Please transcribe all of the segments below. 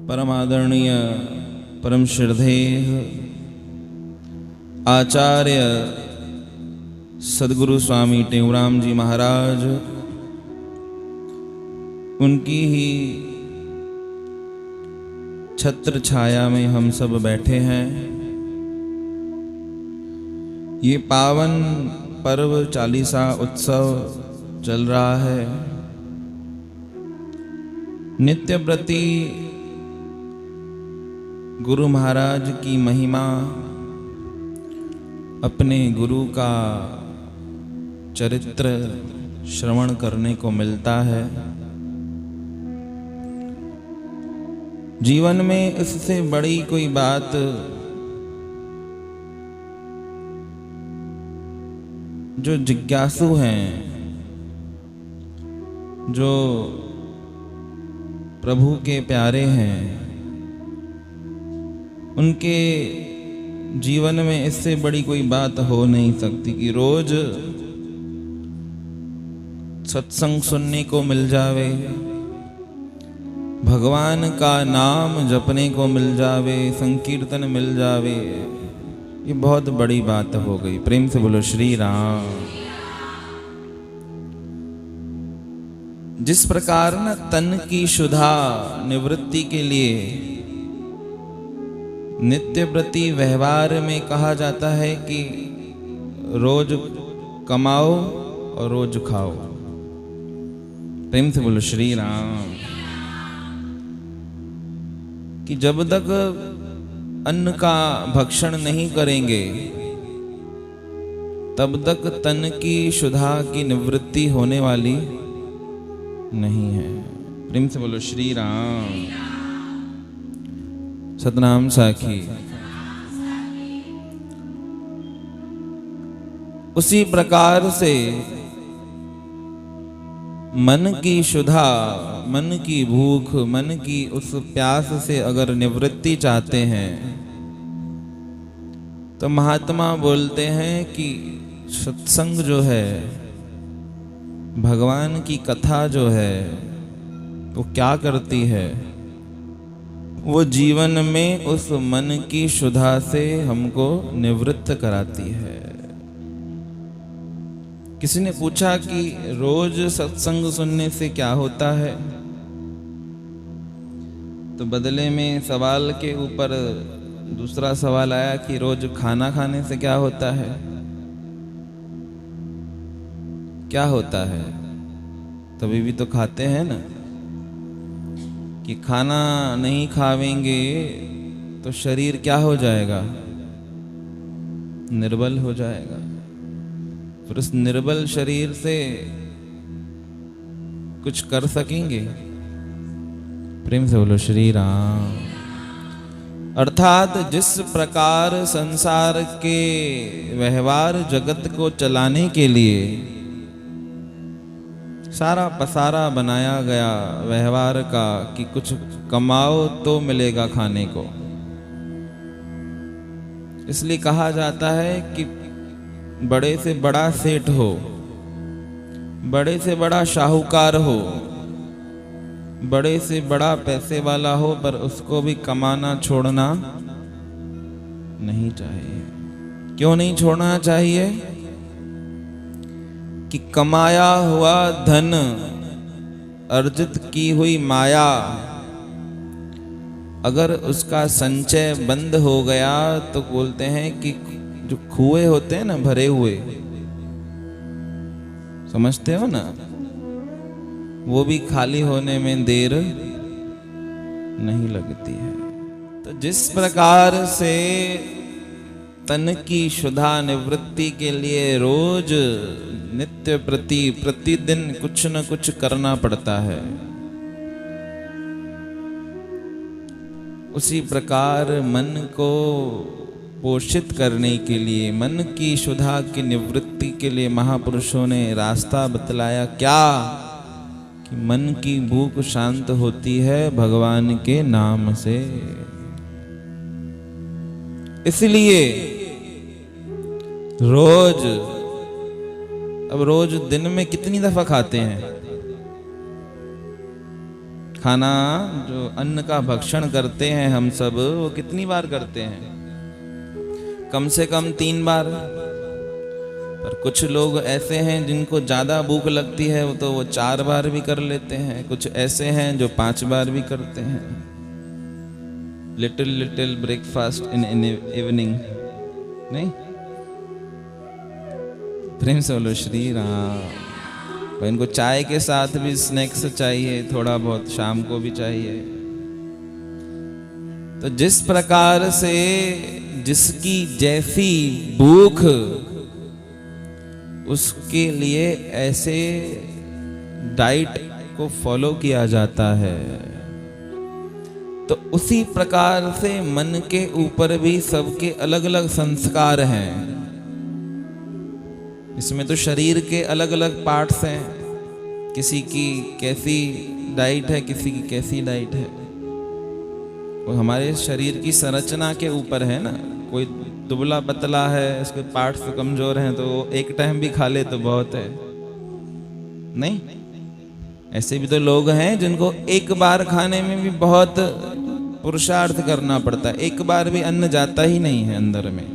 परम आदरणीय परम श्रद्धेय आचार्य सद्गुरु स्वामी टेऊराम जी महाराज, उनकी ही छत्र छाया में हम सब बैठे हैं। ये पावन पर्व चालीसा उत्सव चल रहा है। नित्य प्रति गुरु महाराज की महिमा, अपने गुरु का चरित्र श्रवण करने को मिलता है। जीवन में इससे बड़ी कोई बात जो जिज्ञासु हैं, जो प्रभु के प्यारे हैं, उनके जीवन में इससे बड़ी कोई बात हो नहीं सकती कि रोज सत्संग सुनने को मिल जावे, भगवान का नाम जपने को मिल जावे, संकीर्तन मिल जावे। ये बहुत बड़ी बात हो गई। प्रेम से बोलो श्री राम। जिस प्रकार न तन की शुद्धा निवृत्ति के लिए नित्य प्रति व्यवहार में कहा जाता है कि रोज कमाओ और रोज खाओ। प्रेम से बोलो श्री राम। कि जब तक अन्न का भक्षण नहीं करेंगे तब तक तन की शुद्धा की निवृत्ति होने वाली नहीं है। प्रेम से बोलो श्री राम। सतनाम साखी। उसी प्रकार से मन की शुद्धा, मन की भूख, मन की उस प्यास से अगर निवृत्ति चाहते हैं तो महात्मा बोलते हैं कि सत्संग जो है, भगवान की कथा जो है, वो क्या करती है? वो जीवन में उस मन की शुद्धा से हमको निवृत्त कराती है। किसी ने पूछा कि रोज सत्संग सुनने से क्या होता है, तो बदले में सवाल के ऊपर दूसरा सवाल आया कि रोज खाना खाने से क्या होता है? क्या होता है? तभी भी तो खाते हैं ना। कि खाना नहीं खावेंगे तो शरीर क्या हो जाएगा? निर्बल हो जाएगा। फिर उस निर्बल शरीर से कुछ कर सकेंगे? प्रेम से बोलो श्री राम। अर्थात जिस प्रकार संसार के व्यवहार जगत को चलाने के लिए सारा पसारा बनाया गया व्यवहार का कि कुछ कमाओ तो मिलेगा खाने को, इसलिए कहा जाता है कि बड़े से बड़ा सेठ हो, बड़े से बड़ा शाहूकार हो, बड़े से बड़ा पैसे वाला हो, पर उसको भी कमाना छोड़ना नहीं चाहिए। क्यों नहीं छोड़ना चाहिए? कि कमाया हुआ धन, अर्जित की हुई माया, अगर उसका संचय बंद हो गया तो बोलते हैं कि जो कुएं होते हैं ना भरे हुए, समझते हो ना, वो भी खाली होने में देर नहीं लगती है। तो जिस प्रकार से तन की शुद्धा निवृत्ति के लिए रोज नित्य प्रति प्रतिदिन कुछ न कुछ करना पड़ता है, उसी प्रकार मन को पोषित करने के लिए, मन की शुद्धा की निवृत्ति के लिए महापुरुषों ने रास्ता बतलाया। क्या? कि मन की भूख शांत होती है भगवान के नाम से। इसलिए रोज, अब रोज दिन में कितनी दफा खाते हैं? खाना जो अन्न का भक्षण करते हैं हम सब, वो कितनी बार करते हैं? कम से कम 3 बार। पर कुछ लोग ऐसे हैं जिनको ज़्यादा भूख लगती है, वो 4 बार भी कर लेते हैं। कुछ ऐसे हैं जो 5 बार भी करते हैं। लिटिल ब्रेकफास्ट इन इवनिंग, नहीं? प्रेम से बोलो श्री राम। इनको चाय के साथ भी स्नैक्स चाहिए, थोड़ा बहुत शाम को भी चाहिए। तो जिस प्रकार से जिसकी जैसी भूख, उसके लिए ऐसे डाइट को फॉलो किया जाता है। तो उसी प्रकार से मन के ऊपर भी सबके अलग अलग संस्कार हैं। इसमें तो शरीर के अलग अलग पार्ट्स हैं, किसी की कैसी डाइट है, किसी की कैसी डाइट है। वो हमारे शरीर की संरचना के ऊपर है ना। कोई दुबला पतला है, उसके पार्ट्स कमजोर हैं, तो एक टाइम भी खा ले तो बहुत है, नहीं? ऐसे भी तो लोग हैं जिनको एक बार खाने में भी बहुत पुरुषार्थ करना पड़ता है। एक बार भी अन्न जाता ही नहीं है अंदर में।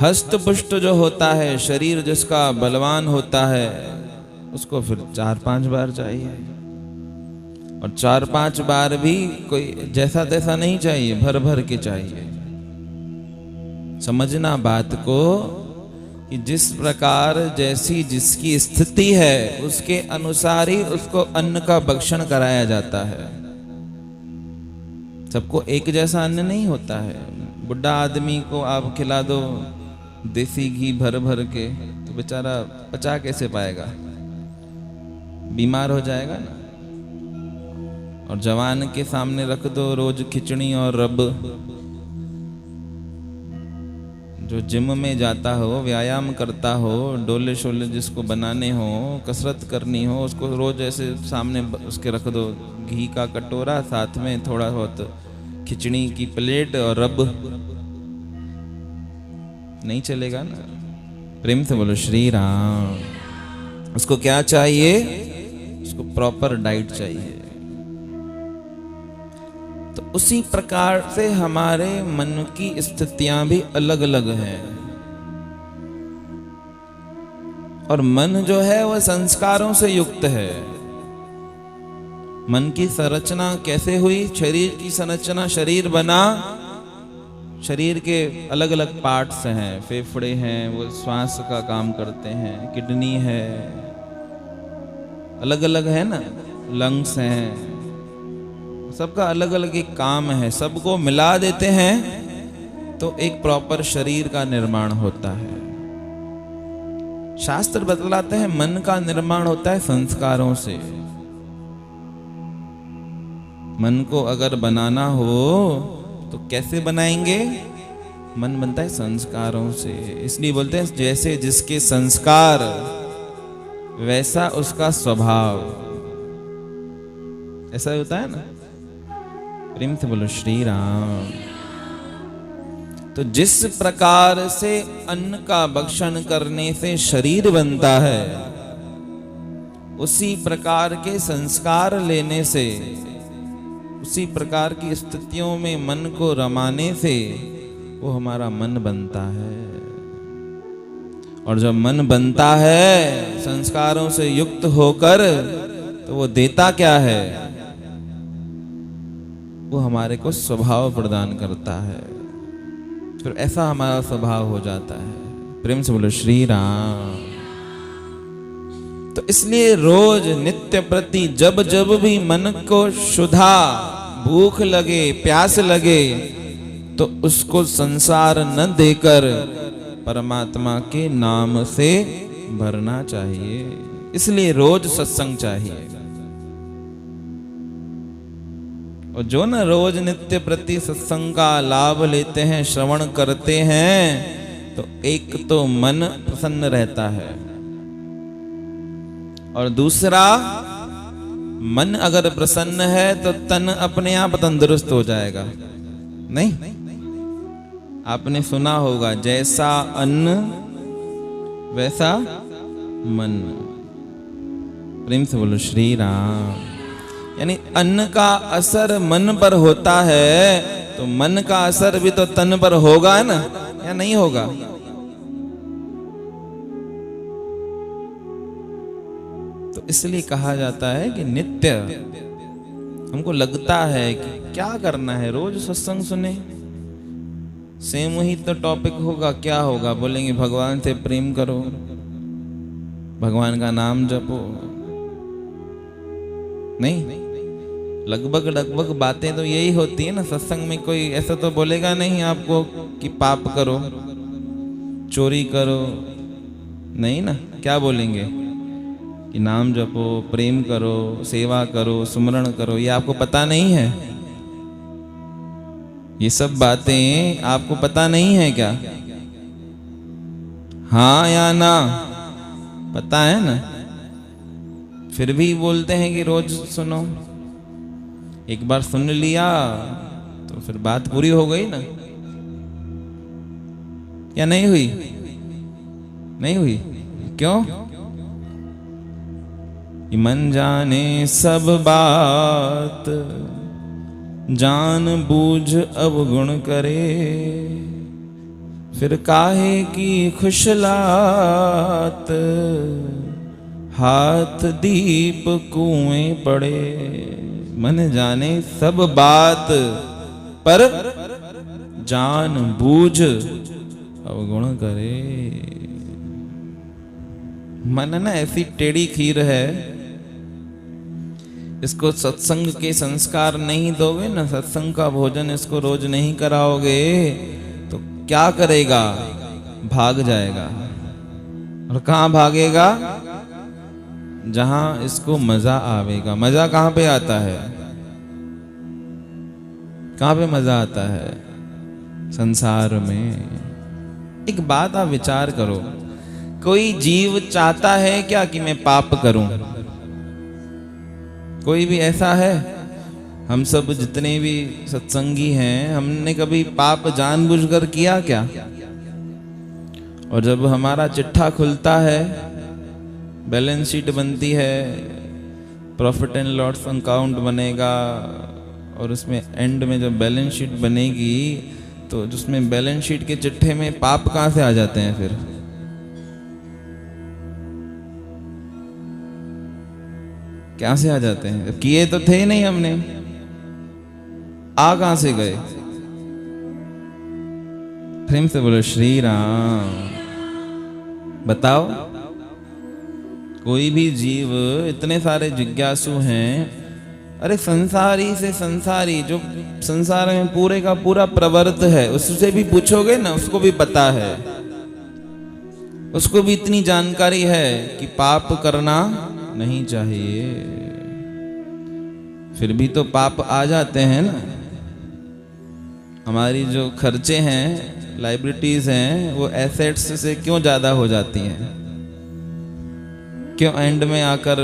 हष्ट पुष्ट जो होता है, शरीर जिसका बलवान होता है, उसको फिर 4-5 बार चाहिए। और 4-5 बार भी कोई जैसा तैसा नहीं चाहिए, भर भर के चाहिए। समझना बात को कि जिस प्रकार जैसी जिसकी स्थिति है, उसके अनुसार ही उसको अन्न का भक्षण कराया जाता है। सबको एक जैसा अन्न नहीं होता है। बुढ़ा आदमी को आप खिला दो देसी घी भर भर के, तो बेचारा पचा कैसे पाएगा? बीमार हो जाएगा ना। और जवान के सामने रख दो रोज खिचड़ी और रब। जो जिम में जाता हो, व्यायाम करता हो, डोले शोले जिसको बनाने हो, कसरत करनी हो, उसको रोज ऐसे सामने उसके रख दो घी का कटोरा, साथ में थोड़ा बहुत खिचड़ी की प्लेट और रब। नहीं चलेगा ना। प्रेम से बोलो श्री राम। उसको क्या चाहिए? उसको प्रॉपर डाइट चाहिए। तो उसी प्रकार से हमारे मन की स्थितियां भी अलग अलग हैं। और मन जो है वह संस्कारों से युक्त है। मन की संरचना कैसे हुई? शरीर की संरचना, शरीर बना, शरीर के अलग अलग पार्ट्स हैं। फेफड़े हैं, वो श्वास का काम करते हैं। किडनी है, अलग अलग है ना। लंग्स हैं, सबका अलग अलग एक काम है। सबको मिला देते हैं तो एक प्रॉपर शरीर का निर्माण होता है। शास्त्र बतलाते हैं मन का निर्माण होता है संस्कारों से। मन को अगर बनाना हो तो कैसे बनाएंगे? मन बनता है संस्कारों से। इसलिए बोलते हैं जैसे जिसके संस्कार वैसा उसका स्वभाव। ऐसा होता है ना। प्रेम से बोलो श्री राम। तो जिस प्रकार से अन्न का भक्षण करने से शरीर बनता है, उसी प्रकार के संस्कार लेने से, उसी प्रकार की स्थितियों में मन को रमाने से वो हमारा मन बनता है। और जब मन बनता है संस्कारों से युक्त होकर, तो वो देता क्या है? वो हमारे को स्वभाव प्रदान करता है। फिर ऐसा हमारा स्वभाव हो जाता है। प्रेम से बोलो श्री राम। तो इसलिए रोज नित्य प्रति जब जब भी मन को शुद्धा भूख लगे, प्यास लगे, तो उसको संसार न देकर परमात्मा के नाम से भरना चाहिए। इसलिए रोज सत्संग चाहिए। और जो न रोज नित्य प्रति सत्संग का लाभ लेते हैं, श्रवण करते हैं, तो एक तो मन प्रसन्न रहता है, और दूसरा मन अगर प्रसन्न है तो तन अपने आप तंदुरुस्त हो जाएगा। नहीं, आपने सुना होगा जैसा अन्न वैसा मन। प्रेम से बोलो श्री राम। यानी अन्न का असर मन पर होता है, तो मन का असर भी तो तन पर होगा ना, या नहीं होगा? तो इसलिए कहा जाता है कि नित्य हमको लगता है कि क्या करना है, रोज सत्संग सुने, सेम वही तो टॉपिक होगा, क्या होगा? बोलेंगे भगवान से प्रेम करो, भगवान का नाम जपो। नहीं, लगभग बातें तो यही होती है ना सत्संग में। कोई ऐसा तो बोलेगा नहीं आपको कि पाप करो, चोरी करो, नहीं ना। क्या बोलेंगे कि नाम जपो, प्रेम करो, सेवा करो, सुमरण करो। ये आपको पता नहीं है? ये सब बातें आपको पता नहीं है क्या? हाँ या ना? पता है ना? फिर भी बोलते हैं कि रोज सुनो। एक बार सुन लिया तो फिर बात पूरी हो गई ना, या नहीं हुई? नहीं हुई। क्यों? मन जाने सब बात, जान बूझ अवगुण करे, फिर काहे की खुशलात, हाथ दीप कुएं पड़े। मन जाने सब बात, पर जान बूझ अवगुण करे। मन ना ऐसी टेढ़ी खीर है, इसको सत्संग के संस्कार नहीं दोगे ना, सत्संग का भोजन इसको रोज नहीं कराओगे, तो क्या करेगा? भाग जाएगा। और कहाँ भागेगा? जहां इसको मजा आवेगा। मजा कहां पे आता है? कहां पे मजा आता है? संसार में। एक बात आप विचार करो, कोई जीव चाहता है क्या कि मैं पाप करूं? कोई भी ऐसा है? हम सब जितने भी सत्संगी हैं, हमने कभी पाप जानबूझकर किया क्या? और जब हमारा चिट्ठा खुलता है, बैलेंस शीट बनती है, प्रॉफिट एंड लॉस अकाउंट बनेगा, और उसमें एंड में जब बैलेंस शीट बनेगी तो जिसमें बैलेंस शीट के चिट्ठे में पाप कहां से आ जाते हैं? फिर क्या से आ जाते हैं? किए तो थे नहीं हमने, आ कहां से गए? प्रेम से बोलो श्री राम। बताओ, कोई भी जीव, इतने सारे जिज्ञासु हैं, अरे संसारी से संसारी, जो संसार में पूरे का पूरा प्रवृत्त है, उससे भी पूछोगे ना, उसको भी पता है, उसको भी इतनी जानकारी है कि पाप करना नहीं चाहिए, फिर भी तो पाप आ जाते हैं ना। हमारी जो खर्चे हैं, लाइबिलिटीज हैं, वो एसेट्स से क्यों ज्यादा हो जाती हैं? क्यों एंड में आकर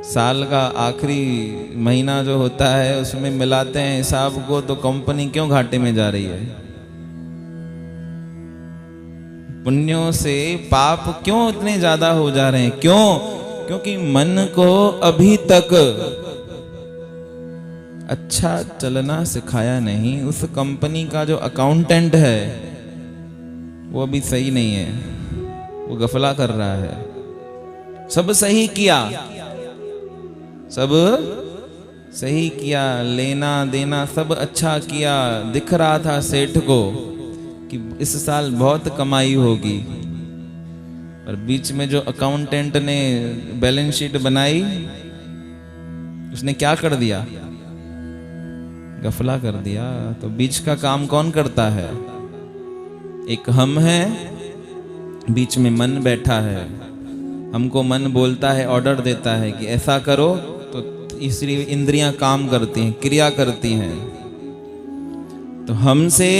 साल का आखिरी महीना जो होता है उसमें मिलाते हैं हिसाब को, तो कंपनी क्यों घाटे में जा रही है? पुण्यों से पाप क्यों इतने ज्यादा हो जा रहे हैं? क्यों? क्योंकि मन को अभी तक अच्छा चलना सिखाया नहीं। उस कंपनी का जो अकाउंटेंट है वो अभी सही नहीं है, वो गफला कर रहा है। सब सही किया, सब सही किया, लेना देना सब अच्छा किया, दिख रहा था सेठ को कि इस साल बहुत कमाई होगी, पर बीच में जो अकाउंटेंट ने बैलेंस शीट बनाई, उसने क्या कर दिया? गफला कर दिया। तो बीच का काम कौन करता है? एक हम है, बीच में मन बैठा है, हमको मन बोलता है, ऑर्डर देता है कि ऐसा करो, तो इसलिए इंद्रियां काम करती हैं, क्रिया करती हैं। तो हमसे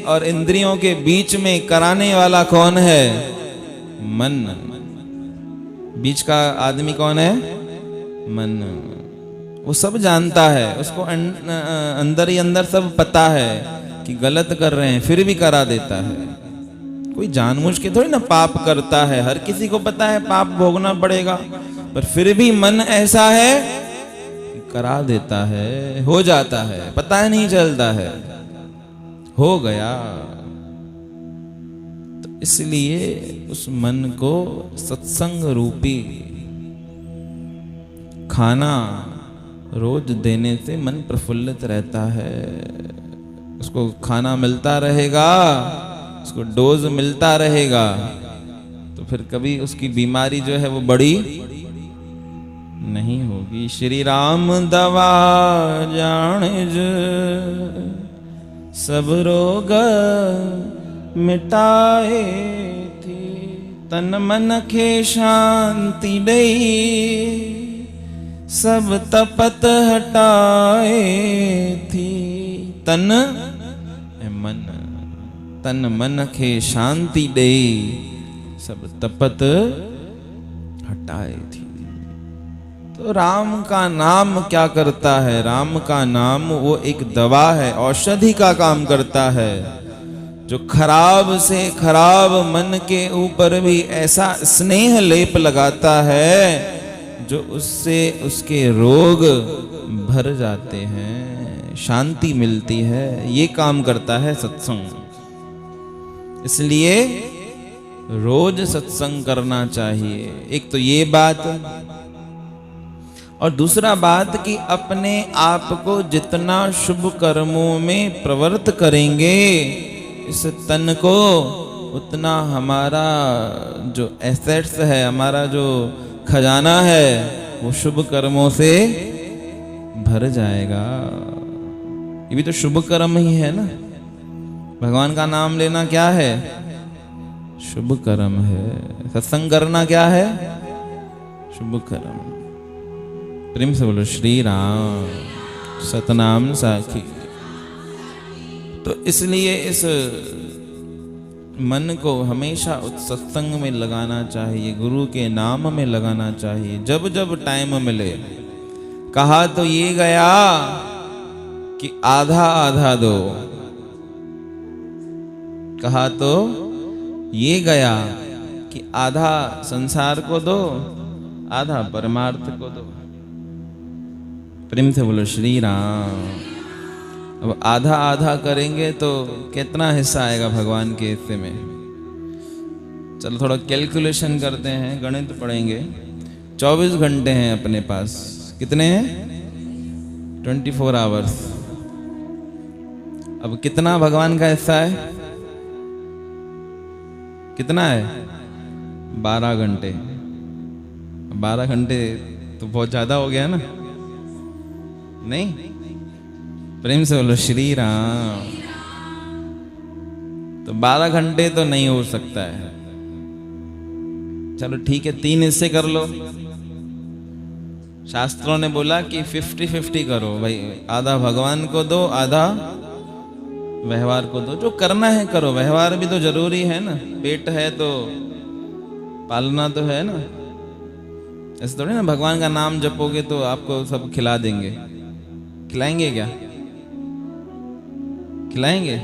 और इंद्रियों के बीच में कराने वाला कौन है? मन। बीच का आदमी कौन है? मन। वो सब जानता है, उसको अंदर ही अंदर सब पता है कि गलत कर रहे हैं, फिर भी करा देता है। कोई जानबूझ के थोड़ी ना पाप करता है, हर किसी को पता है पाप भोगना पड़ेगा, पर फिर भी मन ऐसा है कि करा देता है, हो जाता है, पता ही नहीं चलता है, हो गया। तो इसलिए उस मन को सत्संग रूपी खाना रोज देने से मन प्रफुल्लित रहता है। उसको खाना मिलता रहेगा, उसको डोज मिलता रहेगा, तो फिर कभी उसकी बीमारी जो है वो बड़ी नहीं होगी। श्री राम दवा जानिज सब रोग मिटाए थी, तन मन के शांति दई सब तपत हटाए थी। तन मन, तन मन के शांति दे सब तपत हटाए थी। तो राम का नाम क्या करता है? राम का नाम वो एक दवा है, औषधि का काम करता है, जो खराब से खराब मन के ऊपर भी ऐसा स्नेह लेप लगाता है जो उससे उसके रोग भर जाते हैं, शांति मिलती है। ये काम करता है सत्संग। इसलिए रोज सत्संग करना चाहिए। एक तो ये बात, और दूसरा बात कि अपने आप को जितना शुभ कर्मों में प्रवृत्त करेंगे, इस तन को उतना हमारा जो एसेट्स है, हमारा जो खजाना है, वो शुभ कर्मों से भर जाएगा। ये भी तो शुभ कर्म ही है ना। भगवान का नाम लेना क्या है? शुभ कर्म है। सत्संग करना क्या है? शुभ कर्म। प्रेम से बोलो श्री राम सतनाम साखी। तो इसलिए इस मन को हमेशा उस सत्संग में लगाना चाहिए, गुरु के नाम में लगाना चाहिए, जब जब टाइम मिले। कहा तो ये गया कि आधा आधा दो, कहा तो ये गया कि आधा संसार को दो, आधा परमार्थ को दो। प्रेम से बोलो श्री राम। अब आधा आधा करेंगे तो कितना हिस्सा आएगा भगवान के हिस्से में? चलो थोड़ा कैलकुलेशन करते हैं, गणित पढ़ेंगे। 24 घंटे हैं अपने पास। कितने हैं? 24 आवर्स। अब कितना भगवान का हिस्सा है? कितना है? 12 घंटे। 12 घंटे तो बहुत ज्यादा हो गया ना? नहीं? प्रेम से बोलो श्री राम। तो 12 घंटे तो नहीं हो सकता है। चलो ठीक है, 3 हिस्से कर लो। शास्त्रों ने बोला कि 50-50 करो भाई, आधा भगवान को दो, आधा व्यवहार को दो। जो करना है करो, व्यवहार भी तो जरूरी है ना। पेट है तो पालना तो है ना। ऐसे थोड़ी ना भगवान का नाम जपोगे तो आपको सब खिला देंगे। खिलाएंगे क्या? खिलाएंगे?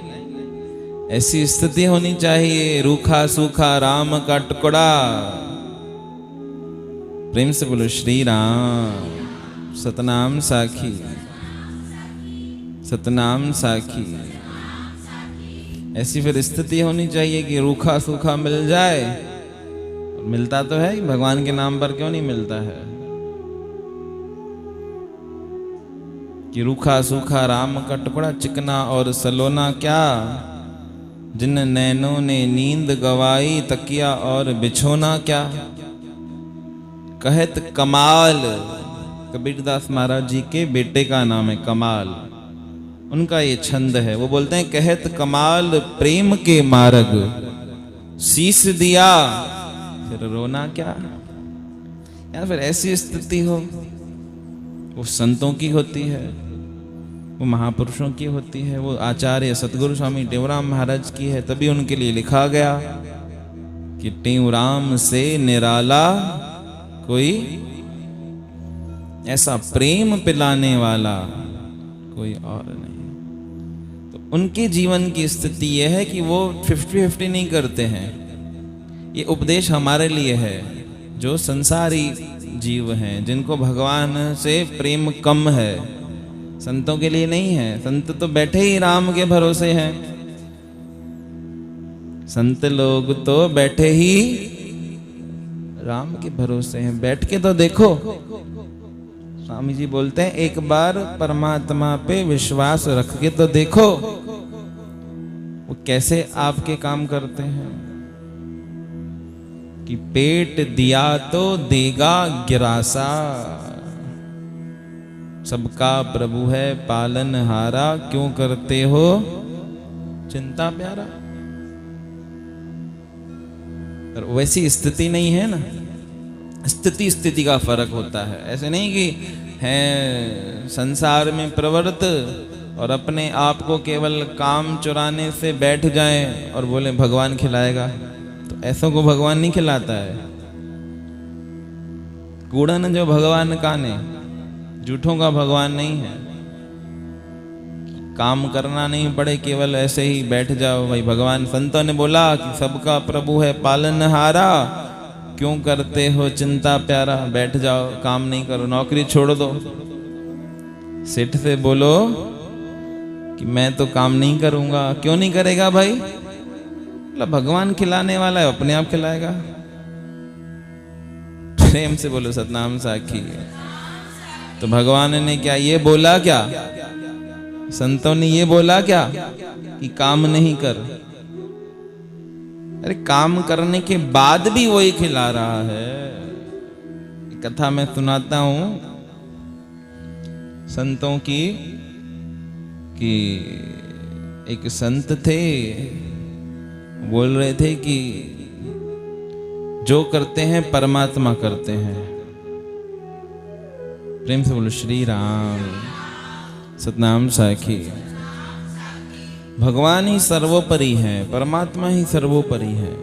ऐसी स्थिति होनी चाहिए, रूखा सूखा राम का टुकड़ा। प्रेम से बोलो श्री राम सतनाम साखी, सतनाम साखी। ऐसी फिर स्थिति होनी चाहिए कि रूखा सूखा मिल जाए। मिलता तो है, भगवान के नाम पर क्यों नहीं मिलता है? कि रूखा सूखा राम का टुकड़ा, चिकना और सलोना क्या, जिन नैनों ने नींद गवाई, तकिया और बिछोना क्या। कहत कमाल, कबीरदास महाराज जी के बेटे का नाम है कमाल, उनका ये छंद है। वो बोलते हैं कहत कमाल प्रेम के मार्ग, शीश दिया फिर रोना क्या। या फिर ऐसी स्थिति हो, वो संतों की होती है, वो महापुरुषों की होती है, वो आचार्य सतगुरु स्वामी टेवराम महाराज की है। तभी उनके लिए लिखा गया कि टेवराम से निराला कोई ऐसा प्रेम पिलाने वाला कोई और नहीं। तो उनके जीवन की स्थिति यह है कि वो 50-50 नहीं करते हैं। ये उपदेश हमारे लिए है जो संसारी जीव हैं, जिनको भगवान से प्रेम कम है। संतों के लिए नहीं है। संत तो बैठे ही राम के भरोसे हैं। संत लोग तो बैठे ही राम के भरोसे हैं। बैठ के तो देखो, स्वामी जी बोलते हैं एक बार परमात्मा पे विश्वास रख के तो देखो वो कैसे आपके काम करते हैं। कि पेट दिया तो देगा गिरासा, सबका प्रभु है पालनहारा, क्यों करते हो चिंता प्यारा। और वैसी स्थिति नहीं है ना। स्थिति का फर्क होता है। ऐसे नहीं कि है संसार में प्रवृत्त और अपने आप को केवल काम चुराने से बैठ जाएं और बोले भगवान खिलाएगा। तो ऐसों को भगवान नहीं खिलाता है। कूड़न जो भगवान काने, झूठों का भगवान नहीं है। काम करना नहीं पड़े, केवल ऐसे ही बैठ जाओ भाई भगवान। संतों ने बोला कि सबका प्रभु है पालनहारा, क्यों करते हो चिंता प्यारा। बैठ जाओ, काम नहीं करो, नौकरी छोड़ दो। सेठ से बोलो कि मैं तो काम नहीं करूंगा। क्यों नहीं करेगा भाई? मतलब भगवान खिलाने वाला है, अपने आप खिलाएगा। प्रेम से बोलो सतनाम साखी। तो भगवान ने क्या ये बोला? क्या संतों ने ये बोला क्या कि काम नहीं कर? अरे काम करने के बाद भी वही खिला रहा है। कथा मैं सुनाता हूं संतों की कि एक संत थे, बोल रहे थे कि जो करते हैं परमात्मा करते हैं। प्रेम से बोलो श्री राम सतनाम साखी। भगवान ही सर्वोपरि है, परमात्मा ही सर्वोपरि है।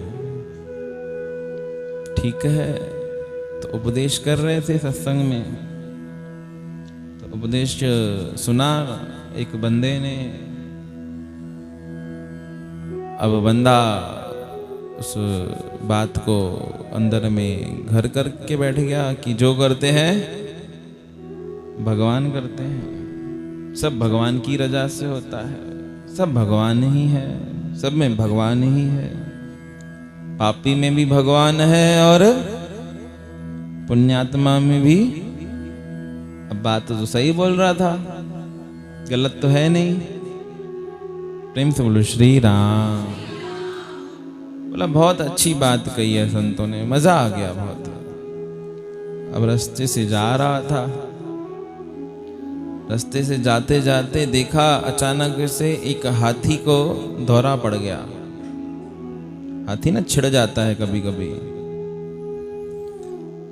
ठीक है। तो उपदेश कर रहे थे सत्संग में, तो उपदेश सुना एक बंदे ने। अब बंदा उस बात को अंदर में घर करके बैठ गया कि जो करते हैं भगवान करते हैं। सब भगवान की रजा से होता है, सब भगवान ही है, सब में भगवान ही है। पापी में भी भगवान है और पुण्यात्मा में भी। अब बात तो सही बोल रहा था, गलत तो है नहीं। प्रेम से बोलो श्री राम। बोला बहुत अच्छी बात कही है संतों ने, मजा आ गया बहुत। अब रास्ते से जा रहा था, रास्ते से जाते जाते देखा अचानक से एक हाथी को दौरा पड़ गया। हाथी ना छिड़ जाता है कभी कभी।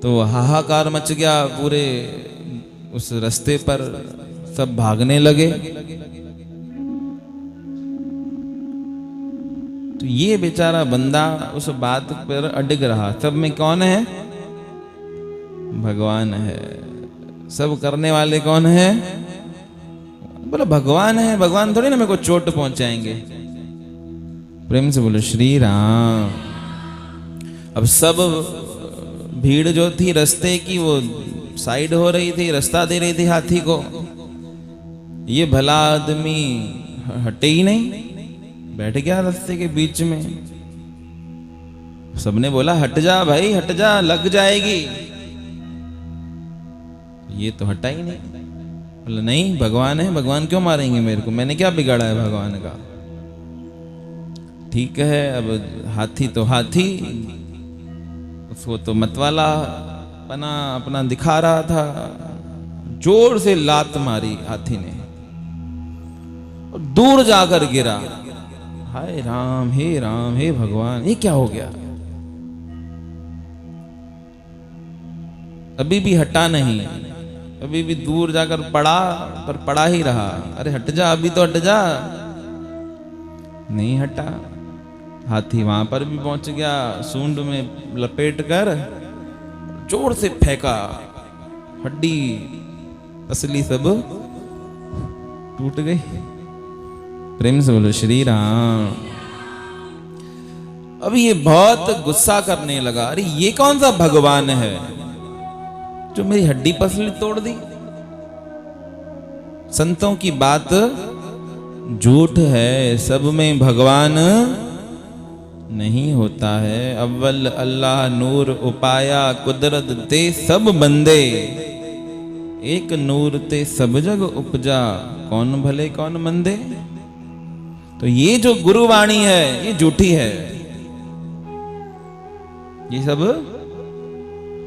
तो हाहाकार मच गया पूरे उस रास्ते पर, सब भागने लगे। तो ये बेचारा बंदा उस बात पर अड़ग रहा। सब में कौन है? भगवान है। सब करने वाले कौन है? बोलो भगवान है। भगवान थोड़ी ना मेरे को चोट पहुंचाएंगे। प्रेम से बोलो श्री राम। अब सब भीड़ जो थी रास्ते की वो साइड हो रही थी, रास्ता दे रही थी हाथी को। ये भला आदमी हटे ही नहीं, बैठ गया रास्ते के बीच में। सबने बोला हट जा भाई, हट जा, लग जाएगी। ये तो हटा ही नहीं। बोला नहीं भगवान है, भगवान क्यों मारेंगे मेरे को? मैंने क्या बिगाड़ा है भगवान का? ठीक है। अब हाथी तो हाथी, उसको तो मतवाला पना अपना दिखा रहा था। जोर से लात मारी हाथी ने और दूर जाकर गिरा। हाय राम, हे भगवान, ये क्या हो गया? अभी भी हटा नहीं, अभी भी दूर जाकर पड़ा, पर पड़ा ही रहा। अरे हट जा, अभी तो हट जा। नहीं हटा। हाथी वहां पर भी पहुंच गया, सूंड में लपेट कर जोर से फेंका। हड्डी असली सब टूट गई। प्रेम से बोलो श्री राम। अब ये बहुत गुस्सा करने लगा, अरे ये कौन सा भगवान है जो मेरी हड्डी पसली तोड़ दी। संतों की बात झूठ है, सब में भगवान नहीं होता है। अव्वल अल्लाह नूर उपाया कुदरत ते सब बंदे, एक नूर ते सब जग उपजा, कौन भले कौन मंदे। तो ये जो गुरुवाणी है ये झूठी है, ये सब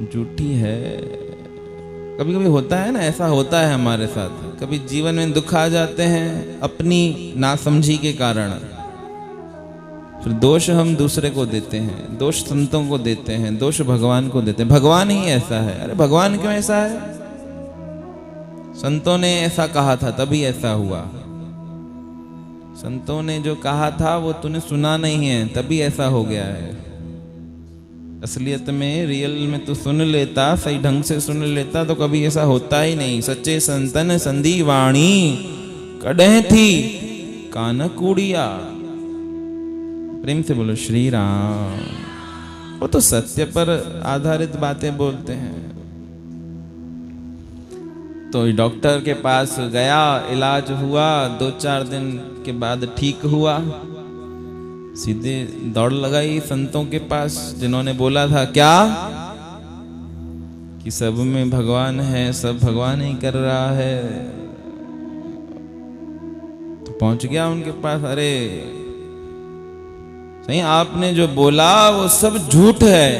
झूठी है। कभी कभी होता है ना, ऐसा होता है हमारे साथ, कभी जीवन में दुख आ जाते हैं अपनी नासमझी के कारण, फिर दोष हम दूसरे को देते हैं, दोष संतों को देते हैं, दोष भगवान को देते हैं। भगवान ही ऐसा है। अरे भगवान क्यों ऐसा है? संतों ने ऐसा कहा था तभी ऐसा हुआ। संतों ने जो कहा था वो तूने सुना नहीं है तभी ऐसा हो गया है। असलियत में रियल में तू सुन लेता, सही ढंग से सुन लेता तो कभी ऐसा होता ही नहीं। सच्चे संतन संधी वाणी कड़े थी कान कूड़िया। प्रेम से बोलो श्री राम। वो तो सत्य पर आधारित बातें बोलते हैं। तो डॉक्टर के पास गया, इलाज हुआ, 2-4 दिन के बाद ठीक हुआ, सीधे दौड़ लगाई संतों के पास जिन्होंने बोला था क्या कि सब में भगवान है, सब भगवान ही कर रहा है। तो पहुंच गया उनके पास, अरे सही आपने जो बोला वो सब झूठ है,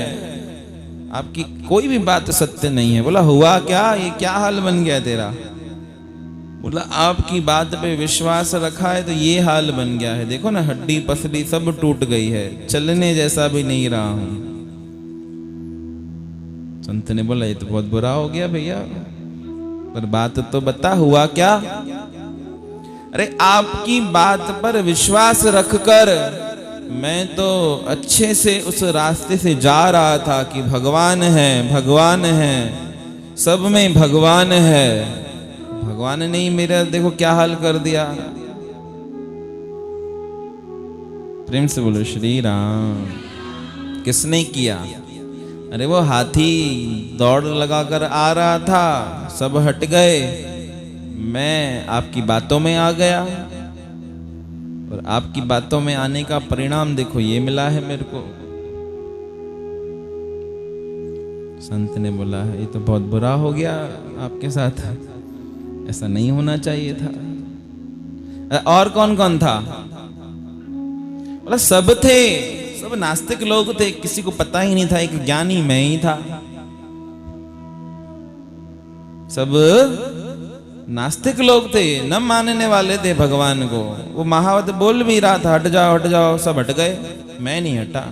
आपकी कोई भी बात सत्य नहीं है। बोला हुआ क्या, ये क्या हाल बन गया तेरा? बोला आपकी बात पे विश्वास रखा है तो ये हाल बन गया है। देखो ना हड्डी पसली सब टूट गई है, चलने जैसा भी नहीं रहा हूं। संत ने बोला ये तो बहुत बुरा हो गया भैया, पर बात तो बता हुआ क्या? अरे आपकी बात पर विश्वास रखकर मैं तो अच्छे से उस रास्ते से जा रहा था कि भगवान है, भगवान है, सब में भगवान है। भगवान ने ही मेरा देखो क्या हाल कर दिया। प्रेम से बोलो श्री राम। किसने किया? अरे वो हाथी दौड़ लगाकर आ रहा था, सब हट गए, मैं आपकी बातों में आ गया और आपकी बातों में आने का परिणाम देखो ये मिला है मेरे को। संत ने बोला ये तो बहुत बुरा हो गया आपके साथ, ऐसा नहीं होना चाहिए था। और कौन कौन था? बोला सब थे, सब नास्तिक लोग थे, किसी को पता ही नहीं था, एक ज्ञानी मैं ही था। सब नास्तिक लोग थे, न मानने वाले थे भगवान को। वो महावत बोल भी रहा था हट जाओ हट जाओ, सब हट गए, मैं नहीं हटा।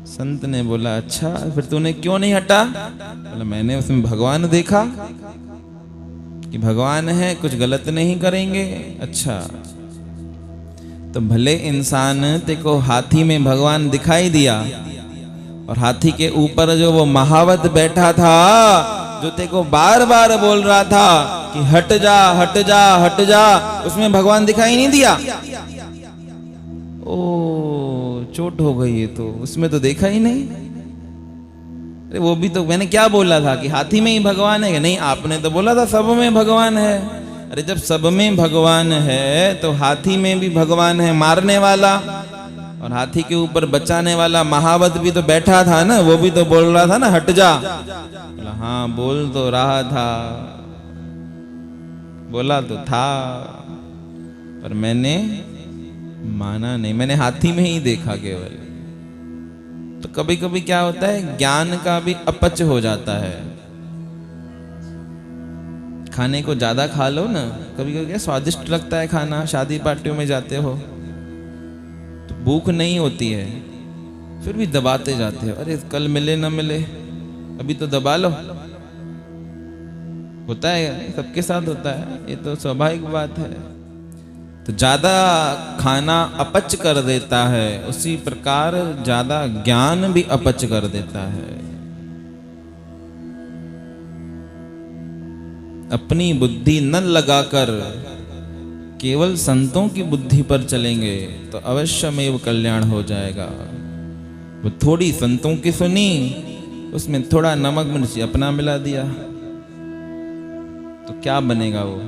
संत ने बोला अच्छा फिर तूने क्यों नहीं हटा? बोला मैंने उसमें भगवान देखा कि भगवान है, कुछ गलत नहीं करेंगे। अच्छा तो भले इंसान तेको हाथी में भगवान दिखाई दिया और हाथी के ऊपर जो वो महावत बैठा था जो तेको बार बार बोल रहा था कि हट जा हट जा हट जा, उसमें भगवान दिखाई नहीं दिया। ओ चोट हो गई है, तो उसमें तो देखा ही नहीं। अरे वो भी तो मैंने क्या बोला था कि हाथी में ही भगवान है? नहीं, आपने तो बोला था सब में भगवान है। अरे जब सब में भगवान है तो हाथी में भी भगवान है, मारने वाला और हाथी के ऊपर बचाने वाला महावत भी तो बैठा था ना, वो भी तो बोल रहा था ना हट जा। बोला हाँ बोल तो रहा था, बोला तो था, पर मैंने माना नहीं, मैंने हाथी में ही देखा केवल। तो कभी कभी क्या होता है ज्ञान का भी अपच हो जाता है। खाने को ज्यादा खा लो ना, कभी कभी क्या स्वादिष्ट लगता है खाना, शादी पार्टियों में जाते हो तो भूख नहीं होती है, फिर भी दबाते जाते हो, अरे कल मिले ना मिले अभी तो दबा लो। होता है, सबके साथ होता है, ये तो स्वाभाविक बात है। तो ज्यादा खाना अपच कर देता है, उसी प्रकार ज्यादा ज्ञान भी अपच कर देता है। अपनी बुद्धि न लगाकर केवल संतों की बुद्धि पर चलेंगे तो अवश्यमेव कल्याण हो जाएगा। वो थोड़ी संतों की सुनी, उसमें थोड़ा नमक मिर्ची अपना मिला दिया, तो क्या बनेगा वो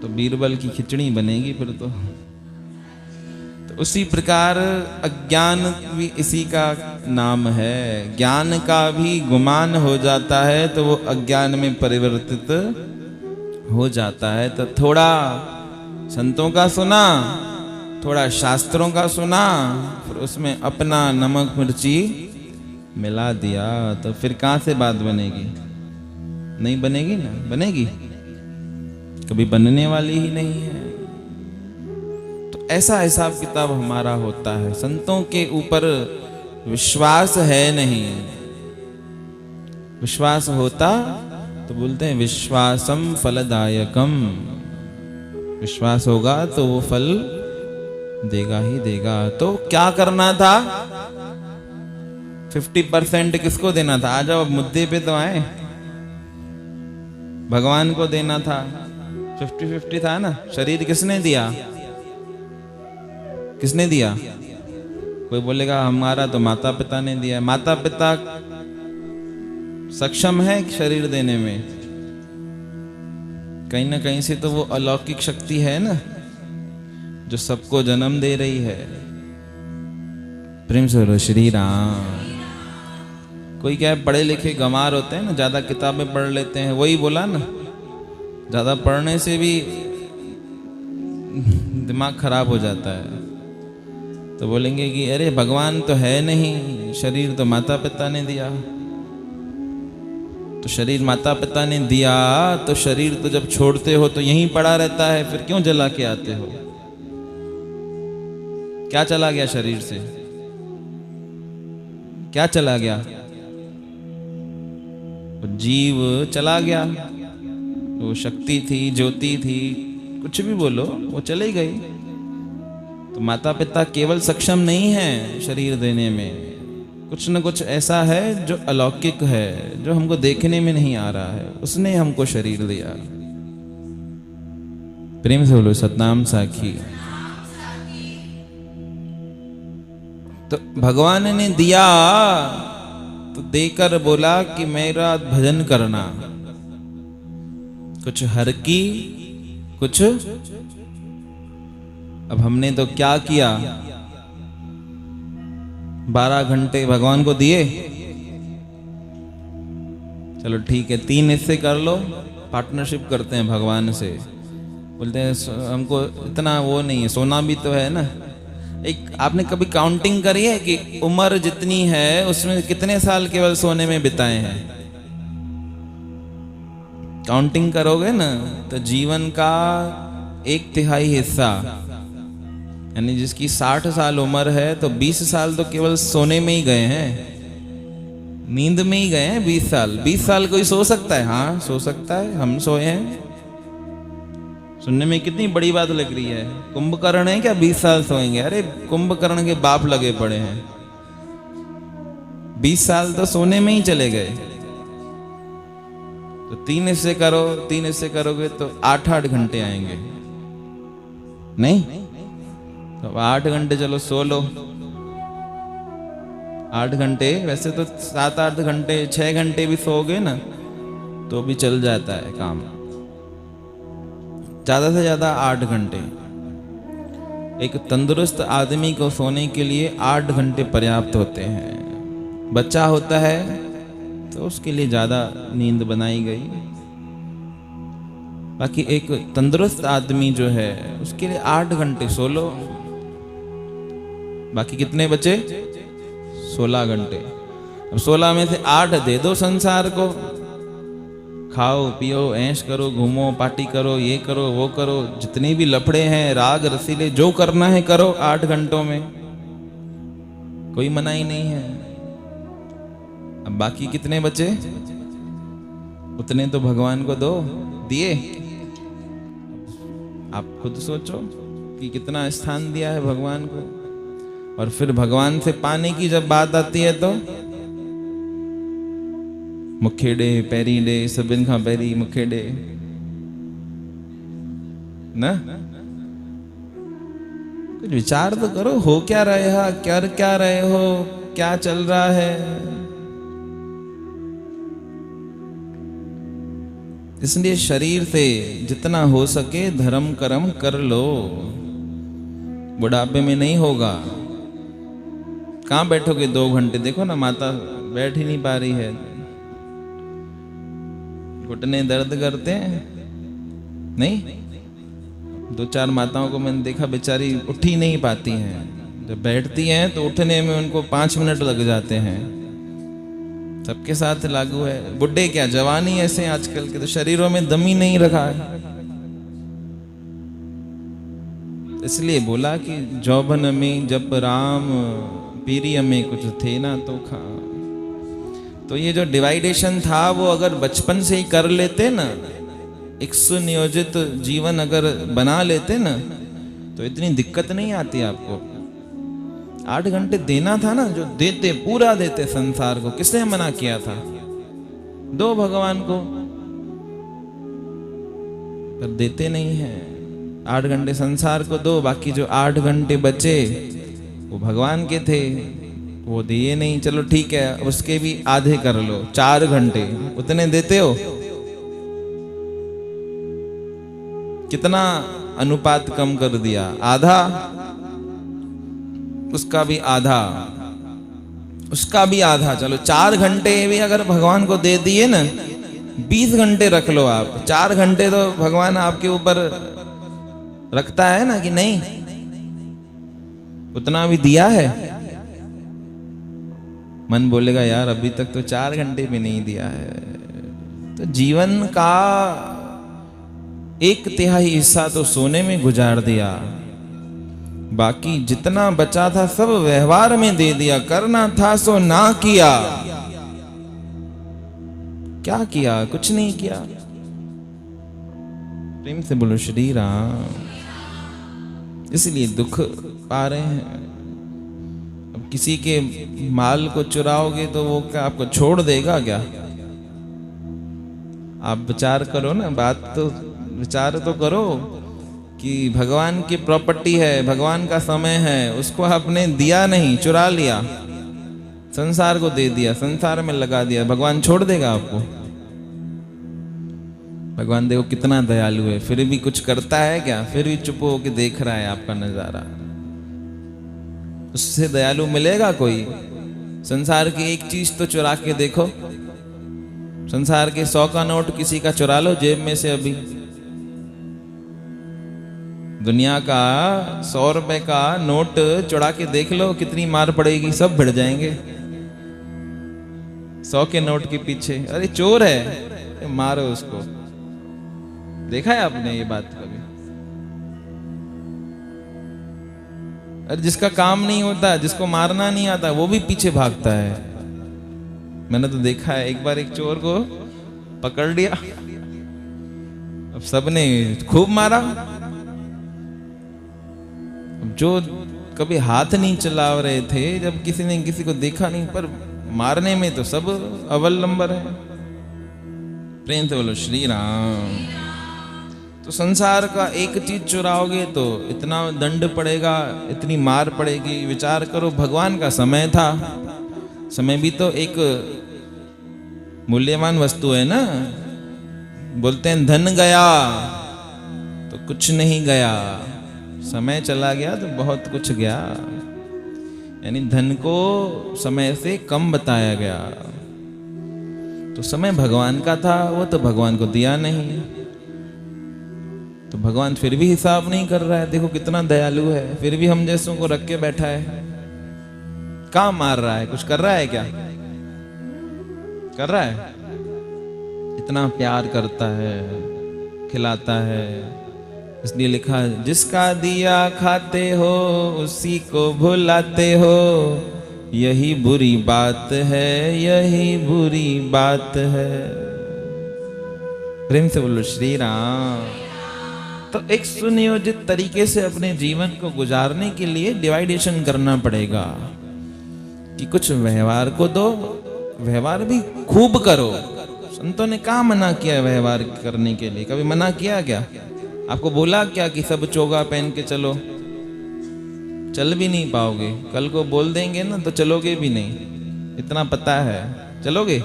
तो बीरबल की खिचड़ी बनेगी फिर तो उसी प्रकार अज्ञान भी इसी का नाम है। ज्ञान का भी गुमान हो जाता है तो वो अज्ञान में परिवर्तित हो जाता है। तो थोड़ा संतों का सुना, थोड़ा शास्त्रों का सुना, फिर उसमें अपना नमक मिर्ची मिला दिया, तो फिर कहाँ से बात बनेगी? नहीं बनेगी ना, बनेगी? कभी बनने वाली ही नहीं है। तो ऐसा हिसाब किताब हमारा होता है। संतों के ऊपर विश्वास है नहीं। विश्वास होता तो बोलते हैं विश्वासम फलदायकम। विश्वास होगा तो वो फल देगा ही देगा। तो क्या करना था? 50% किसको देना था? आ जाओ, अब मुद्दे पे तो आए। भगवान को देना था। 50-50 था ना। शरीर किसने दिया? किसने दिया? कोई बोलेगा हमारा तो माता पिता ने दिया। माता पिता सक्षम है शरीर देने में? कहीं ना कहीं से तो वो अलौकिक शक्ति है ना, जो सबको जन्म दे रही है। प्रेम से बोलो श्री राम। कोई क्या है, पढ़े लिखे गंवार होते हैं ना, ज्यादा किताबें पढ़ लेते हैं। वही बोला ना, ज्यादा पढ़ने से भी दिमाग खराब हो जाता है। तो बोलेंगे कि अरे भगवान तो है नहीं, शरीर तो माता पिता ने दिया। तो शरीर माता पिता ने दिया तो शरीर तो जब छोड़ते हो तो यहीं पड़ा रहता है, फिर क्यों जला के आते हो? क्या चला गया शरीर से? क्या चला गया? जीव चला गया। वो शक्ति थी, ज्योति थी, कुछ भी बोलो, वो चली गई। तो माता पिता केवल सक्षम नहीं है शरीर देने में, कुछ न कुछ ऐसा है जो अलौकिक है, जो हमको देखने में नहीं आ रहा है, उसने हमको शरीर दिया। प्रेम से बोलो सतनाम साखी। तो भगवान ने दिया तो देकर बोला कि मेरा भजन करना। कुछ हर की, कुछ। अब हमने तो क्या किया? 12 घंटे भगवान को दिए। चलो ठीक है, 3 हिस्से कर लो। पार्टनरशिप करते हैं भगवान से। बोलते हैं हमको इतना वो नहीं है, सोना भी तो है ना। एक आपने कभी काउंटिंग करी है कि उम्र जितनी है उसमें कितने साल केवल सोने में बिताए हैं? काउंटिंग करोगे ना तो जीवन का 1/3 हिस्सा, यानी जिसकी 60 साल उम्र है तो 20 साल तो केवल सोने में ही गए हैं, नींद में ही गए हैं। 20 साल, 20 साल कोई सो सकता है? हाँ सो सकता है, हम सोए हैं। सुनने में कितनी बड़ी बात लग रही है। कुंभकर्ण है क्या 20 साल सोएंगे? अरे कुंभकर्ण के बाप लगे पड़े हैं, 20 साल तो सोने में ही चले गए। तो 3 हिस्से करो, 3 हिस्से करोगे तो 8-8 घंटे आएंगे। नहीं तो 8 घंटे चलो सो लो। 8 घंटे, वैसे तो 7-8 घंटे, 6 घंटे भी सोओगे ना तो भी चल जाता है काम। ज्यादा से ज्यादा 8 घंटे। एक तंदुरुस्त आदमी को सोने के लिए 8 घंटे पर्याप्त होते हैं। बच्चा होता है तो उसके लिए ज्यादा नींद बनाई गई। बाकी एक तंदुरुस्त आदमी जो है उसके लिए 8 घंटे सो लो। बाकी कितने बचे? 16 घंटे। अब 16 में से 8 दे दो संसार को। खाओ पियो, ऐश करो, घूमो, पार्टी करो, ये करो, वो करो, जितने भी लफड़े हैं, राग रसीले, जो करना है करो 8 घंटों में, कोई मनाही नहीं है। अब बाकी कितने बचे? उतने तो भगवान को दो। दिए? आप खुद सोचो कि कितना स्थान दिया है भगवान को। और फिर भगवान से पाने की जब बात आती है तो मूंखे ॾे, पहिरीं ॾे, सभिनि खां पहिरीं मूंखे ॾे, न? कुछ विचार तो करो, हो क्या रहा, कर क्या रहे हो, क्या चल रहा है। इसलिए शरीर से जितना हो सके धर्म कर्म कर लो, बुढ़ापे में नहीं होगा। कहाँ बैठोगे 2 घंटे? देखो ना, माता बैठ ही नहीं पा रही है, घुटने दर्द करते हैं। नहीं, 2-4 माताओं को मैंने देखा, बेचारी उठ ही नहीं पाती हैं। जब बैठती हैं तो उठने में उनको 5 मिनट लग जाते हैं। सबके साथ लागू है। बुढ़े क्या, जवान ही ऐसे आजकल के, तो शरीरों में दम ही नहीं रखा है। इसलिए बोला कि जौबन में जब राम पीरिय में कुछ थे ना तो खा। तो ये जो डिवाइडेशन था वो अगर बचपन से ही कर लेते ना, एक सुनियोजित जीवन अगर बना लेते ना, तो इतनी दिक्कत नहीं आती आपको। 8 घंटे देना था ना, जो देते पूरा देते संसार को। किसने मना किया था? दो भगवान को, पर देते नहीं है। 8 घंटे संसार को दो, बाकी जो 8 घंटे बचे वो भगवान के थे, वो दिए नहीं। चलो ठीक है, उसके भी आधे कर लो, 4 घंटे उतने देते हो। कितना अनुपात कम कर दिया? आधा, उसका भी आधा, उसका भी आधा। चलो 4 घंटे भी अगर भगवान को दे दिए ना, 20 घंटे रख लो आप। 4 घंटे तो भगवान आपके ऊपर रखता है ना कि नहीं, उतना भी दिया है। मन बोलेगा यार अभी तक तो 4 घंटे भी नहीं दिया है। तो जीवन का 1/3 हिस्सा तो सोने में गुजार दिया, बाकी जितना बचा था सब व्यवहार में दे दिया। करना था सो ना किया। क्या किया? कुछ नहीं किया। प्रेम से बोलो श्री राम। इसलिए दुख पा रहे हैं। अब किसी के माल को चुराओगे तो वो क्या आपको छोड़ देगा क्या? आप विचार करो ना, बात तो विचार तो करो कि भगवान की प्रॉपर्टी है, भगवान का समय है, उसको आपने दिया नहीं, चुरा लिया, संसार को दे दिया, संसार में लगा दिया। भगवान छोड़ देगा आपको? भगवान देखो कितना दयालु है, फिर भी कुछ करता है क्या? फिर भी चुप होके देख रहा है आपका नजारा। उससे दयालु मिलेगा कोई? संसार की एक चीज तो चुरा के देखो। संसार के 100 का नोट किसी का चुरा लो जेब में से अभी। दुनिया का 100 रुपए का नोट चुरा के देख लो, कितनी मार पड़ेगी। सब भिड़ जाएंगे 100 के नोट के पीछे। अरे चोर है, मारो उसको। देखा है आपने ये बात कभी? अरे जिसका काम नहीं होता, जिसको मारना नहीं आता, वो भी पीछे भागता है। मैंने तो देखा है, एक बार एक चोर को पकड़ लिया, अब सबने खूब मारा। जो कभी हाथ नहीं चला रहे थे, जब किसी ने किसी को देखा नहीं, पर मारने में तो सब अव्वल नंबर है। प्रेम से बोलो श्री राम। तो संसार का एक चीज चुराओगे तो इतना दंड पड़ेगा, इतनी मार पड़ेगी। विचार करो, भगवान का समय था। समय भी तो एक मूल्यवान वस्तु है ना। बोलते हैं धन गया तो कुछ नहीं गया, समय चला गया तो बहुत कुछ गया। यानी धन को समय से कम बताया गया। तो समय भगवान का था, वो तो भगवान को दिया नहीं, तो भगवान फिर भी हिसाब नहीं कर रहा है। देखो कितना दयालु है, फिर भी हम जैसों को रख के बैठा है। कहाँ मार रहा है? कुछ कर रहा है क्या? कर रहा है? इतना प्यार करता है, खिलाता है। इसलिए लिखा, जिसका दिया खाते हो उसी को भुलाते हो, यही बुरी बात है, यही बुरी बात है। प्रेम से बोलो श्री राम। तो एक सुनियोजित तरीके से अपने जीवन को गुजारने के लिए डिवाइडेशन करना पड़ेगा कि कुछ व्यवहार को दो, व्यवहार भी खूब करो। संतों ने कहाँ मना किया है व्यवहार करने के लिए? कभी मना किया क्या? आपको बोला क्या कि सब चोगा पहन के चलो? चल भी नहीं पाओगे। कल को बोल देंगे ना तो चलोगे भी नहीं, इतना पता है। चलोगे?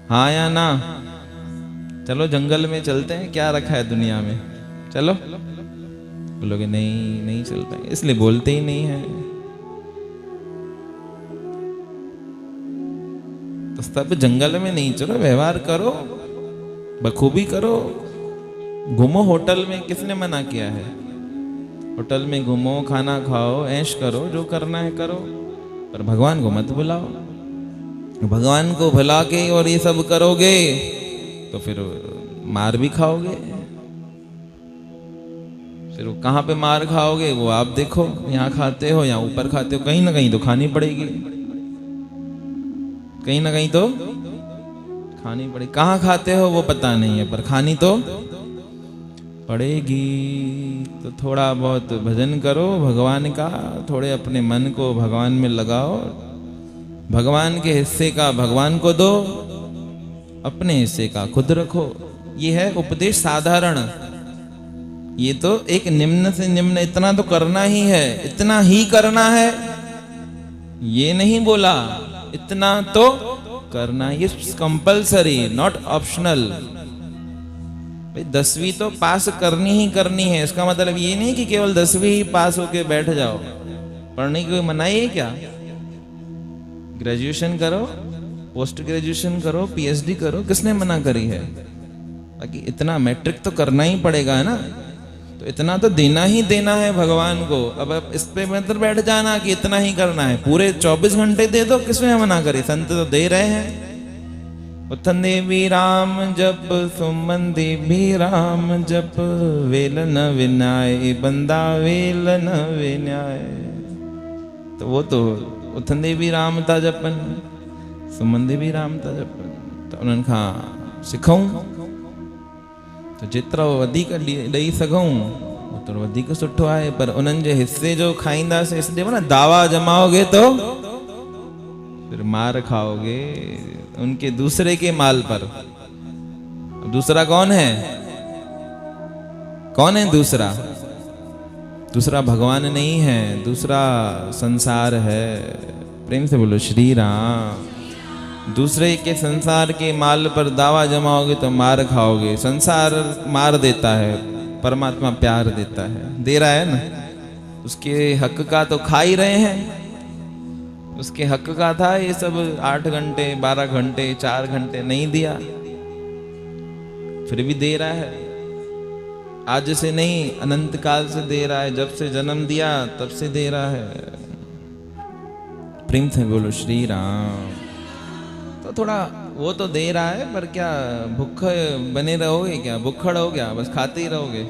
हाँ या ना? चलो जंगल में चलते हैं, क्या रखा है दुनिया में, चलो। बोलोगे नहीं, नहीं चल पाएंगे, इसलिए बोलते ही नहीं है। तो सब जंगल में नहीं चलो, व्यवहार करो, बखूबी करो। घूमो होटल में, किसने मना किया है? होटल में घूमो, खाना खाओ, ऐश करो, जो करना है करो, पर भगवान को मत बुलाओ। भगवान को भुला के और ये सब करोगे तो फिर मार भी खाओगे। फिर कहाँ पे मार खाओगे वो आप देखो, यहाँ खाते हो या ऊपर खाते हो, कहीं ना कहीं तो खानी पड़ेगी, कहीं ना कहीं तो खानी पड़ेगी। कहाँ खाते हो वो पता नहीं है, पर खानी तो पड़ेगी। तो थोड़ा बहुत भजन करो भगवान का, थोड़े अपने मन को भगवान में लगाओ, भगवान के हिस्से का भगवान को दो, अपने हिस्से का खुद रखो। ये है उपदेश साधारण। ये तो एक निम्न से निम्न, इतना तो करना ही है, इतना ही करना है, ये नहीं बोला, इतना तो करना, ये कंपल्सरी, नॉट ऑप्शनल। 10वीं तो पास करनी ही करनी है, इसका मतलब ये नहीं कि केवल 10वीं ही पास होके बैठ जाओ। पढ़ने की कोई मनाही है क्या? ग्रेजुएशन करो, पोस्ट ग्रेजुएशन करो, पीएचडी करो, किसने मना करी है? बाकी इतना मैट्रिक तो करना ही पड़ेगा है ना, तो इतना तो देना ही देना है भगवान को। अब इस पे मत बैठ जाना कि इतना ही करना है, पूरे 24 घंटे दे दो, किसने मना करी? संत तो दे रहे हैं। उथन देवी राम जप, सुमन देवी राम जप, वेल न विनाय बंदा वेल न विनाय। तो वो तो उथन देवी राम था जपन, सुमन देवी राम था जपन, तो उन्हनि खां सिखऊं। तो जेतिरो वधीक ॾेई सघूं ओतिरो वधीक सुठो आहे, पर उन्हनि जे हिस्से जो खाईंदासीं, इसलिए ना दावा जमाओगे तो फिर मार खाओगे उनके दूसरे के माल पर। दूसरा कौन है? कौन है दूसरा? दूसरा भगवान नहीं है, दूसरा संसार है। प्रेम से बोलो श्री राम। दूसरे के संसार के माल पर दावा जमाओगे तो मार खाओगे। संसार मार देता है, परमात्मा प्यार देता है, दे रहा है ना। उसके हक का तो खा ही रहे हैं, उसके हक का था ये सब। 8 घंटे 12 घंटे 4 घंटे नहीं दिया, फिर भी दे रहा है। आज से नहीं, अनंत काल से दे रहा है, जब से जन्म दिया तब से दे रहा है। प्रेम से बोलो श्री राम। तो थोड़ा वो तो दे रहा है, पर क्या भूख बने रहोगे? क्या भूखड़ हो गया? बस खाते ही रहोगे?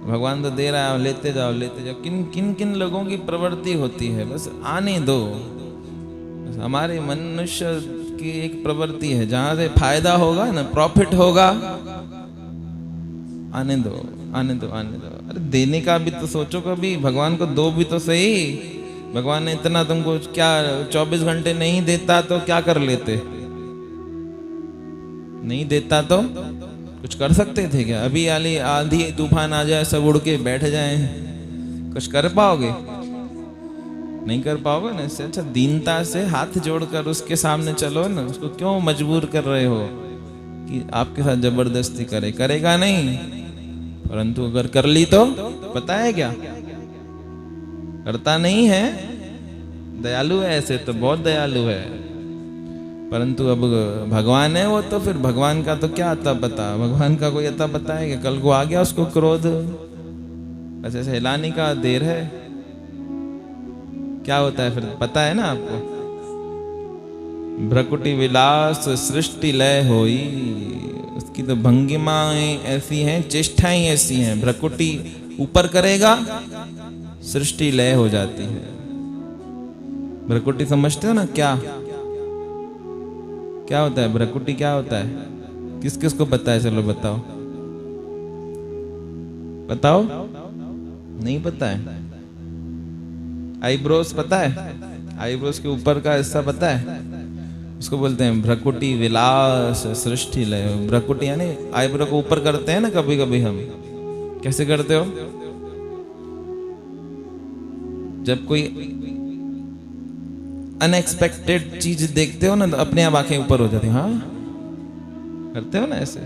भगवान तो दे रहा है, लेते जाओ लेते जाओ। किन किन किन लोगों की प्रवृत्ति होती है, बस आने दो। बस हमारे मनुष्य की एक प्रवृत्ति है, जहां से फायदा होगा ना, प्रॉफिट होगा, आने दो आने दो आने दो। अरे देने का भी तो सोचो कभी, भगवान को दो भी तो सही। भगवान ने इतना तुमको क्या 24 घंटे नहीं देता तो क्या कर लेते? नहीं देता तो कुछ कर सकते थे क्या? अभी आंधी तूफान आ जाए, सब उड़ के बैठ जाए, कुछ कर पाओगे? नहीं कर पाओगे ना। इससे अच्छा दीनता से हाथ जोड़कर उसके सामने चलो ना। उसको क्यों मजबूर कर रहे हो कि आपके साथ जबरदस्ती करे? करेगा नहीं, परंतु अगर कर ली तो पता है क्या? करता नहीं है, दयालु है, ऐसे तो बहुत दयालु है, परंतु अब भगवान है वो, तो फिर भगवान का तो क्या अता पता? भगवान का कोई अता पता है कि कल को आ गया उसको क्रोध, ऐसे हिलाने का देर है, क्या होता है फिर पता है ना आपको? भ्रकुटी विलास सृष्टि लय होई। उसकी तो भंगिमाएं ऐसी हैं, चेष्टाएं ऐसी हैं। भ्रकुटी ऊपर करेगा, सृष्टि लय हो जाती है। भ्रकुटी समझते हो ना? क्या क्या होता है भ्रकुटी? क्या होता है? किस किस को पता है? चलो बताओ बताओ। नहीं पता है? आईब्रोज पता है? आईब्रोज के ऊपर का हिस्सा पता है? उसको बोलते हैं भ्रकुटी विलास सृष्टि लय। भ्रकुटी यानी आईब्रो को ऊपर करते हैं ना कभी कभी हम, कैसे करते हो? जब कोई अनएक्सपेक्टेड चीज देखते हो ना तो अपने आप आंखें ऊपर हो जाती हैं। हाँ करते हो ना ऐसे।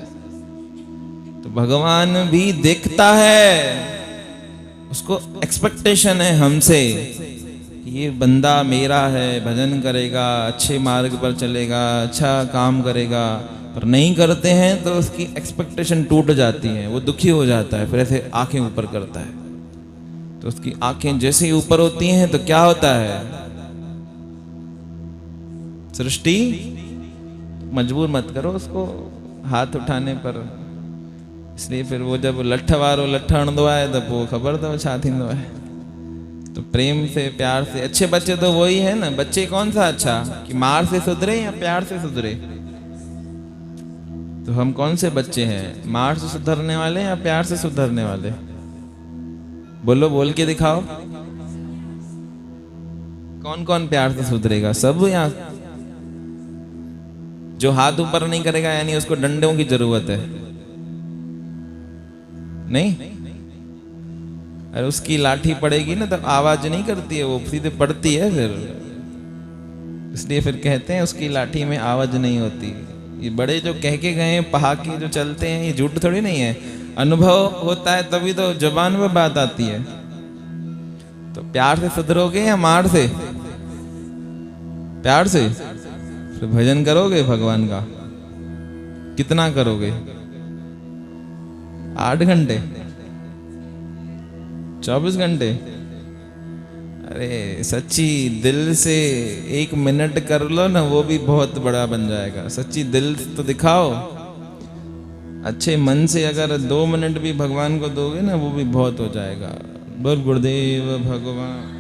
तो भगवान भी देखता है, उसको एक्सपेक्टेशन है हमसे, ये बंदा मेरा है, भजन करेगा, अच्छे मार्ग पर चलेगा, अच्छा काम करेगा, पर नहीं करते हैं तो उसकी एक्सपेक्टेशन टूट जाती है, वो दुखी हो जाता है, फिर ऐसे आंखें ऊपर करता है। तो उसकी आंखें जैसे ही ऊपर होती हैं तो क्या होता है? सृष्टि मजबूर मत करो उसको हाथ उठाने पर। इसलिए फिर वो जब लठ वारो लठण दो आए तब वो खबर दो छा थींदो है। तो प्रेम से प्यार से, अच्छे बच्चे तो वही है ना। बच्चे कौन सा अच्छा, कि मार से सुधरे या प्यार से सुधरे? तो हम कौन से बच्चे हैं, मार से सुधरने वाले या प्यार से सुधरने वाले? बोलो, बोल के दिखाओ। कौन कौन प्यार से सुधरेगा? सब या जो हाथ ऊपर नहीं करेगा यानी उसको डंडों की जरूरत है? नहीं, अरे उसकी लाठी पड़ेगी ना तब आवाज नहीं करती है, वो सीधे पड़ती है फिर। इसलिए फिर कहते हैं उसकी लाठी में आवाज नहीं होती। ये बड़े जो कह के गए पहाकी जो चलते हैं, ये झूठ थोड़ी नहीं है, अनुभव होता है तभी तो जुबान में बात आती है। तो प्यार से सुधरोगे या मार से? प्यार से। फिर भजन करोगे भगवान का, कितना करोगे? 8 घंटे, 24 घंटे? अरे सच्ची दिल से 1 मिनट कर लो ना, वो भी बहुत बड़ा बन जाएगा। सच्ची दिल तो दिखाओ, अच्छे मन से अगर 2 मिनट भी भगवान को दोगे ना, वो भी बहुत हो जाएगा। बोल गुरुदेव भगवान।